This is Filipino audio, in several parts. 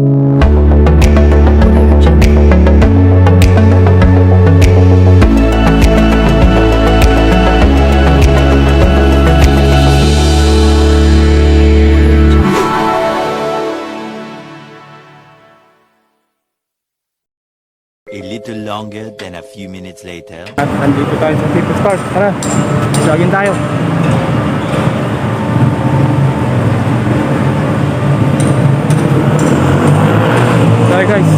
A little longer than a few minutes later. At nandito tayo sa People's Park. Tara, jogging tayo. Sorry guys.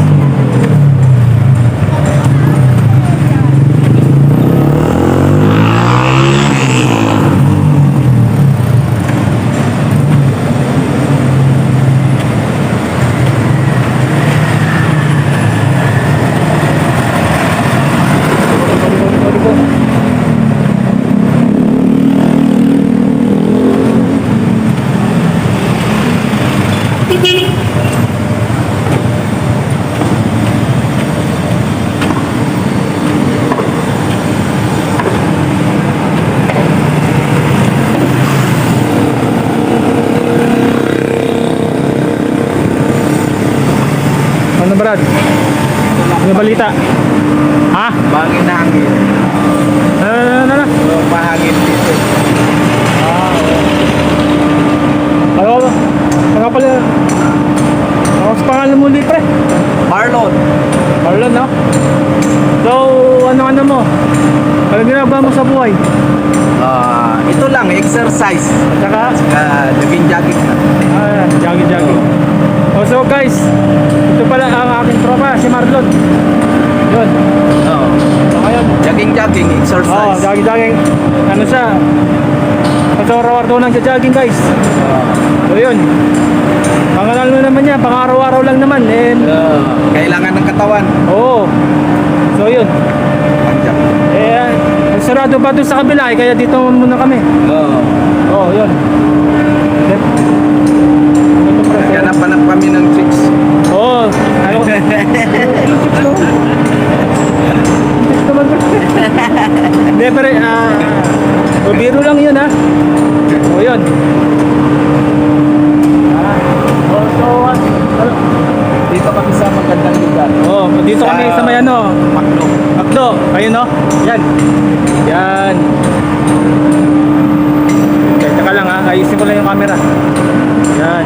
Ano Brad? Ano balita? Ha? Bangin na hangin. Ano? Mahangin dito. Ano ba? Ano pala? Ano sa pangalan mo libre? Marlon. Marlon, no? So, ano mo? Ano ginagawa mo sa buhay? Ito lang, exercise. At saka? Jogging na. Jogging. Oh, so guys, ito pala ang aking tropa, si Marlon. Yun. Oo. So, ayun. Jogging, Oh, exercise. jogging. Ano siya? So, araw-araw nang jogging guys. So, yun. Pangalan mo naman niya, pang araw-araw lang naman. Kailangan ng katawan. Oo. So, yun. Panjak. Sarado pa doon sa kabila, kaya dito muna kami. Oo, yun. Naghanap kami ng chicks. Oo. Ano? Hindi, pero biro lang yun, ha? O, yun. So, ano? Dito kami sa magandang lugar. Oo, dito kami sa may ano? Makno. Makdo. Ayun, no? Yan. Yan. Okay, teka lang, ha? Ayusin ko lang yung camera. Yan.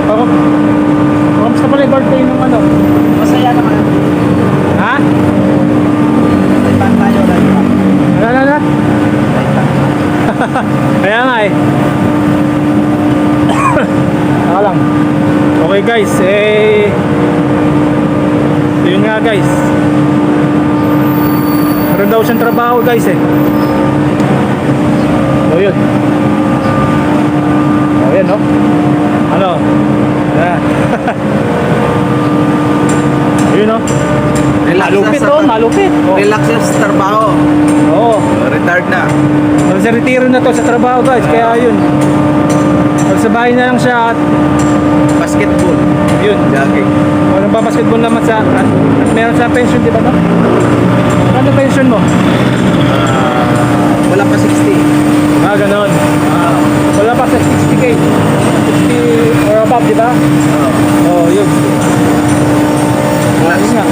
Ano, kamusta pala yung birthday nung ano? Masaya naman. Ha? Lipan tayo, lipan. Ano? Kaya nga eh. Saka lang. Okay guys, yun nga guys. Meron daw siyang trabaho guys eh. So yun. O yan, no? Ano? Yan. Yun, no? Relax Malupit, na oh, malupit. Relax na sa trabaho. Oo. Retired na. Sa retiro na to sa trabaho guys, kaya yun. Pag sa bahay na lang siya at Basketball. yun. Jogging. Walang pa basketball naman sa at meron sa pension, di ba, no? Ano pension mo? Wala pa 60. Ganon. Wala pa sa 60k. 60 or above, di ba? Oh, yun. Relax. Yun nga.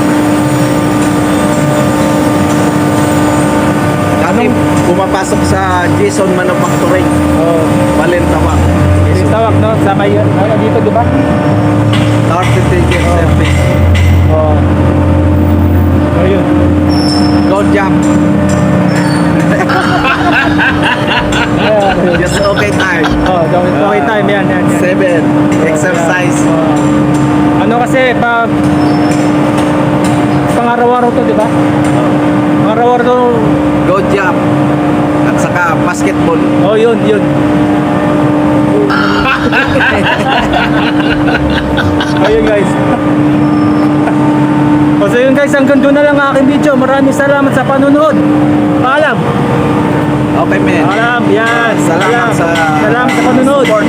Kami pumapasok sa Jason Manufacturing. Oh, Balintawak. yung tawag, no? Sa may, dito, di ba? 30 years service. Oh. So, yun. Go jump. Just okay time. Oh, okay time, yan. 7. Exercise. Ano kasi, pag pang-araw-araw to, di ba? Pang-araw-araw to. Go jump. At saka basketball. Oh, yun. Ayun guys. So yun guys, hanggang doon na lang ang aking video. Maraming salamat sa panonood. Paalam. Okay, man. Paalam. Yan. Salamat sa panonood. support.